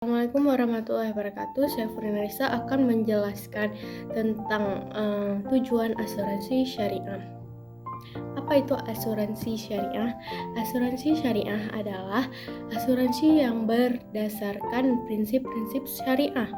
Assalamualaikum warahmatullahi wabarakatuh. Saya Furnarisa akan menjelaskan tentang tujuan asuransi syariah. Apa itu asuransi syariah? Asuransi syariah adalah asuransi yang berdasarkan prinsip-prinsip syariah.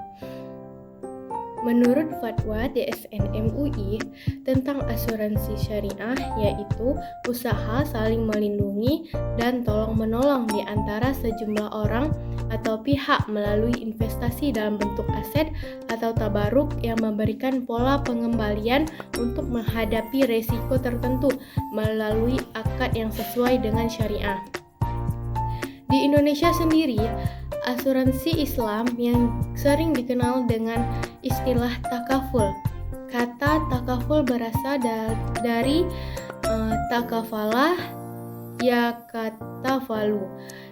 Menurut fatwa DSN MUI tentang asuransi syariah, yaitu usaha saling melindungi dan tolong-menolong di antara sejumlah orang atau pihak melalui investasi dalam bentuk aset atau tabaruk yang memberikan pola pengembalian untuk menghadapi resiko tertentu melalui akad yang sesuai dengan syariah. Di Indonesia sendiri, asuransi Islam yang sering dikenal dengan istilah takaful. Kata takaful berasal dari takafalah yakatafalu,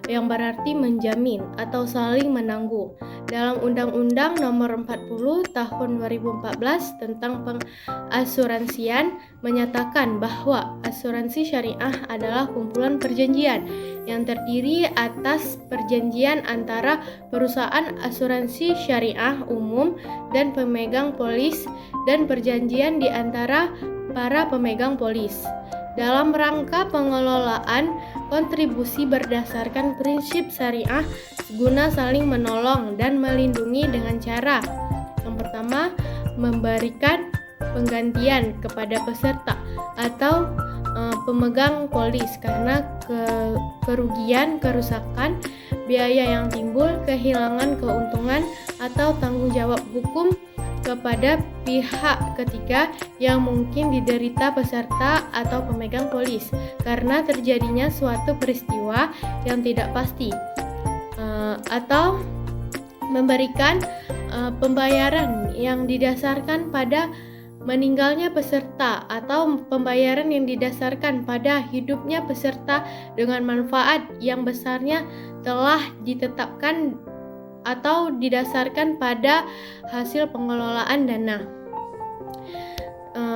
yang berarti menjamin atau saling menanggung. Dalam Undang-Undang Nomor 40 Tahun 2014 tentang pengasuransian menyatakan bahwa asuransi syariah adalah kumpulan perjanjian yang terdiri atas perjanjian antara perusahaan asuransi syariah umum dan pemegang polis dan perjanjian di antara para pemegang polis dalam rangka pengelolaan kontribusi berdasarkan prinsip syariah guna saling menolong dan melindungi dengan cara yang pertama, memberikan penggantian kepada peserta atau pemegang polis karena kerugian, kerusakan, biaya yang timbul, kehilangan keuntungan atau tanggung jawab hukum kepada pihak ketiga yang mungkin diderita peserta atau pemegang polis karena terjadinya suatu peristiwa yang tidak pasti, atau memberikan pembayaran yang didasarkan pada meninggalnya peserta atau pembayaran yang didasarkan pada hidupnya peserta dengan manfaat yang besarnya telah ditetapkan atau didasarkan pada hasil pengelolaan dana.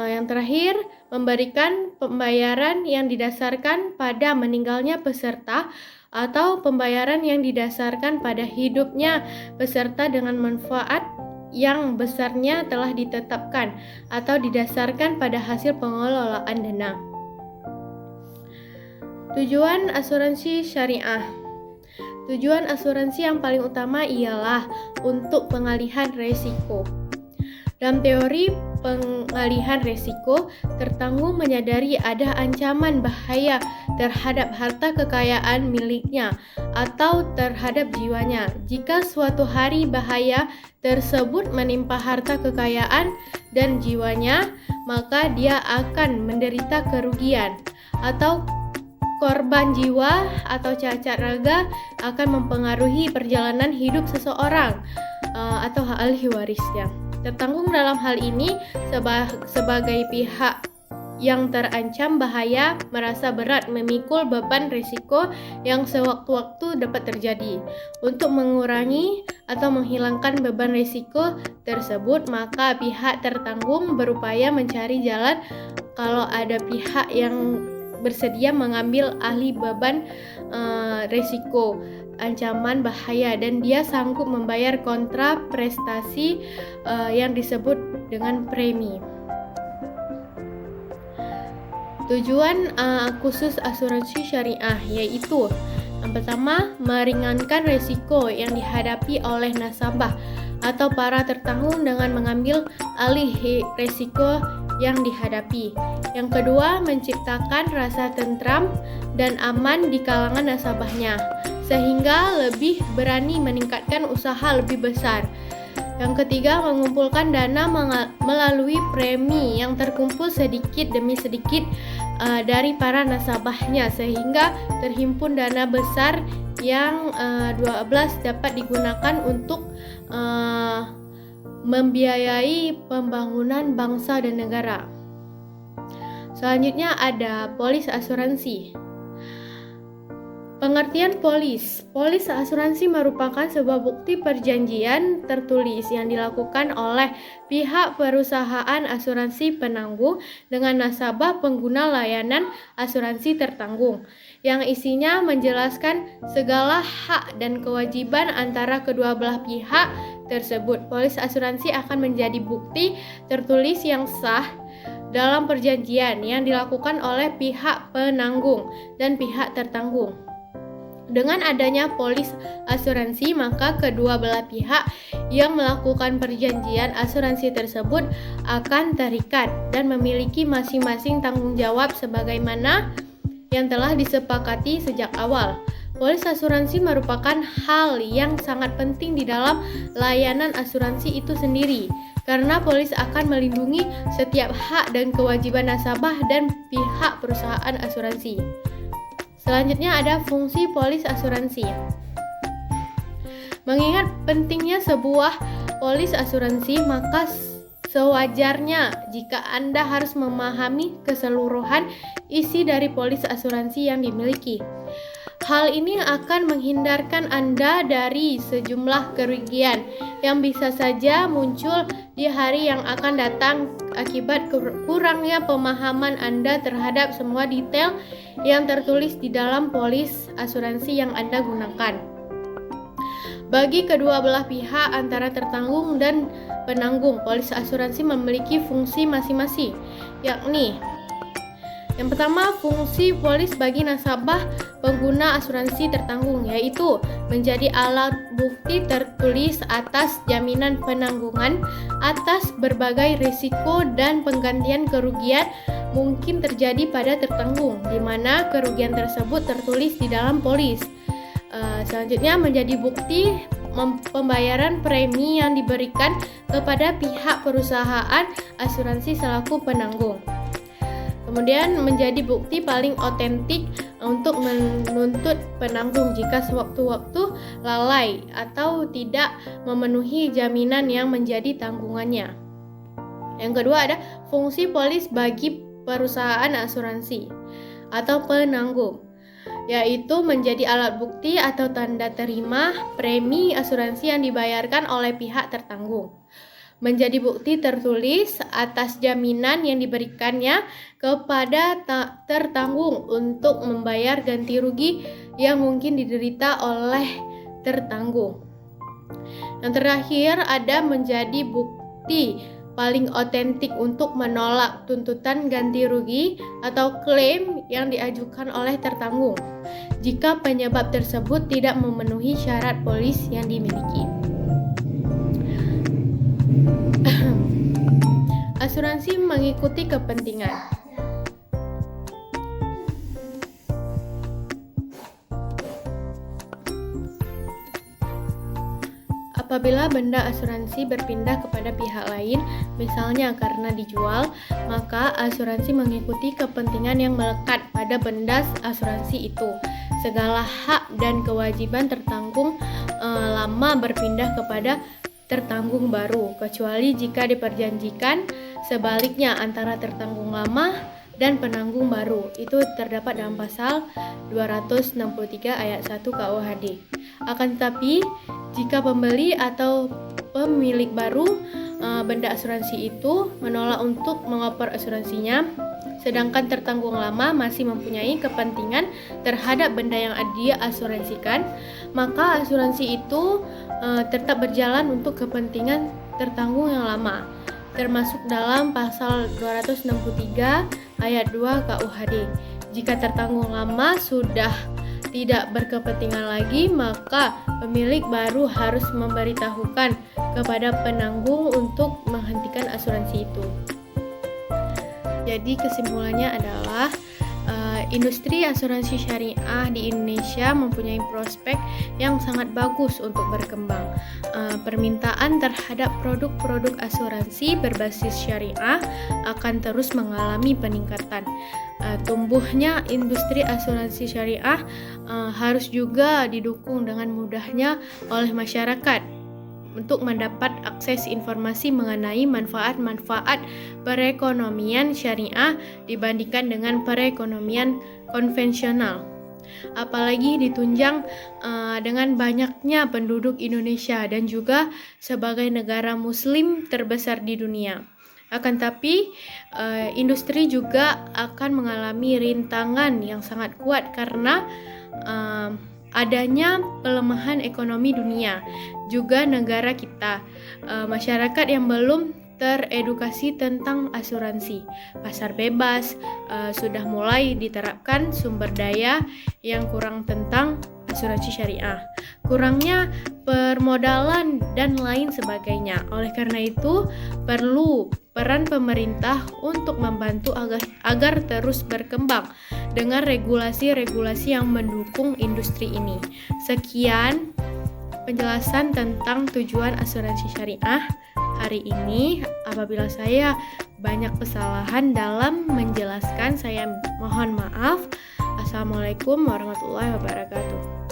Yang terakhir, memberikan pembayaran yang didasarkan pada meninggalnya peserta atau pembayaran yang didasarkan pada hidupnya peserta dengan manfaat yang besarnya telah ditetapkan atau didasarkan pada hasil pengelolaan dana. Tujuan asuransi syariah. Tujuan asuransi yang paling utama ialah untuk pengalihan risiko. Dalam teori pengalihan risiko, tertanggung menyadari ada ancaman bahaya terhadap harta kekayaan miliknya atau terhadap jiwanya. Jika suatu hari bahaya tersebut menimpa harta kekayaan dan jiwanya, maka dia akan menderita kerugian atau korban jiwa atau cacat raga akan mempengaruhi perjalanan hidup seseorang atau ahli warisnya. Tertanggung dalam hal ini sebagai pihak yang terancam bahaya merasa berat memikul beban risiko yang sewaktu-waktu dapat terjadi. Untuk mengurangi atau menghilangkan beban risiko tersebut, maka pihak tertanggung berupaya mencari jalan kalau ada pihak yang bersedia mengambil alih beban risiko ancaman bahaya dan dia sanggup membayar kontra prestasi yang disebut dengan premi. Tujuan khusus asuransi syariah yaitu yang pertama, meringankan risiko yang dihadapi oleh nasabah atau para tertanggung dengan mengambil alih risiko yang dihadapi. Yang kedua, menciptakan rasa tentram dan aman di kalangan nasabahnya sehingga lebih berani meningkatkan usaha lebih besar. Yang ketiga, mengumpulkan dana melalui premi yang terkumpul sedikit demi sedikit dari para nasabahnya sehingga terhimpun dana besar yang 12 dapat digunakan untuk membiayai pembangunan bangsa dan negara. Selanjutnya ada polis asuransi. Pengertian polis. Polis asuransi merupakan sebuah bukti perjanjian tertulis yang dilakukan oleh pihak perusahaan asuransi penanggung dengan nasabah pengguna layanan asuransi tertanggung yang isinya menjelaskan segala hak dan kewajiban antara kedua belah pihak tersebut. Polis asuransi akan menjadi bukti tertulis yang sah dalam perjanjian yang dilakukan oleh pihak penanggung dan pihak tertanggung. Dengan adanya polis asuransi, maka kedua belah pihak yang melakukan perjanjian asuransi tersebut akan terikat dan memiliki masing-masing tanggung jawab sebagaimana yang telah disepakati sejak awal. Polis asuransi merupakan hal yang sangat penting di dalam layanan asuransi itu sendiri, karena polis akan melindungi setiap hak dan kewajiban nasabah dan pihak perusahaan asuransi. Selanjutnya ada fungsi polis asuransi. Mengingat pentingnya sebuah polis asuransi, maka sewajarnya jika Anda harus memahami keseluruhan isi dari polis asuransi yang dimiliki. Hal ini akan menghindarkan Anda dari sejumlah kerugian yang bisa saja muncul di hari yang akan datang akibat kurangnya pemahaman Anda terhadap semua detail yang tertulis di dalam polis asuransi yang Anda gunakan. Bagi kedua belah pihak antara tertanggung dan penanggung, polis asuransi memiliki fungsi masing-masing, yakni yang pertama, fungsi polis bagi nasabah pengguna asuransi tertanggung, yaitu menjadi alat bukti tertulis atas jaminan penanggungan atas berbagai risiko dan penggantian kerugian mungkin terjadi pada tertanggung, di mana kerugian tersebut tertulis di dalam polis. Selanjutnya, menjadi bukti pembayaran premi yang diberikan kepada pihak perusahaan asuransi selaku penanggung. Kemudian menjadi bukti paling otentik untuk menuntut penanggung jika sewaktu-waktu lalai atau tidak memenuhi jaminan yang menjadi tanggungannya. Yang kedua ada fungsi polis bagi perusahaan asuransi atau penanggung, yaitu menjadi alat bukti atau tanda terima premi asuransi yang dibayarkan oleh pihak tertanggung. Menjadi bukti tertulis atas jaminan yang diberikannya kepada tertanggung untuk membayar ganti rugi yang mungkin diderita oleh tertanggung. Yang terakhir ada menjadi bukti paling otentik untuk menolak tuntutan ganti rugi atau klaim yang diajukan oleh tertanggung jika penyebab tersebut tidak memenuhi syarat polis yang dimiliki. Asuransi mengikuti kepentingan. Apabila benda asuransi berpindah kepada pihak lain, misalnya karena dijual, maka asuransi mengikuti kepentingan yang melekat pada benda asuransi itu. Segala hak dan kewajiban tertanggung lama berpindah kepada tertanggung baru, kecuali jika diperjanjikan sebaliknya antara tertanggung lama dan penanggung baru. Itu terdapat dalam pasal 263 ayat 1 KUHD. Akan tetapi, jika pembeli atau pemilik baru benda asuransi itu menolak untuk mengoper asuransinya, sedangkan tertanggung lama masih mempunyai kepentingan terhadap benda yang dia asuransikan, maka asuransi itu tetap berjalan untuk kepentingan tertanggung yang lama, termasuk dalam pasal 263 ayat 2 KUHD. Jika tertanggung lama sudah tidak berkepentingan lagi, maka pemilik baru harus memberitahukan kepada penanggung untuk menghentikan asuransi itu. Jadi kesimpulannya adalah industri asuransi syariah di Indonesia mempunyai prospek yang sangat bagus untuk berkembang. Permintaan terhadap produk-produk asuransi berbasis syariah akan terus mengalami peningkatan. Tumbuhnya industri asuransi syariah harus juga didukung dengan mudahnya oleh masyarakat untuk mendapat akses informasi mengenai manfaat-manfaat perekonomian syariah dibandingkan dengan perekonomian konvensional. Apalagi ditunjang dengan banyaknya penduduk Indonesia dan juga sebagai negara muslim terbesar di dunia. Akan tapi industri juga akan mengalami rintangan yang sangat kuat karena adanya pelemahan ekonomi dunia, juga negara kita, masyarakat yang belum teredukasi tentang asuransi. Pasar bebas sudah mulai diterapkan, sumber daya yang kurang tentang asuransi syariah, kurangnya permodalan dan lain sebagainya. Oleh karena itu, perlu peran pemerintah untuk membantu agar terus berkembang dengan regulasi-regulasi yang mendukung industri ini. Sekian penjelasan tentang tujuan asuransi syariah hari ini. Apabila saya banyak kesalahan dalam menjelaskan, saya mohon maaf. Assalamualaikum warahmatullahi wabarakatuh.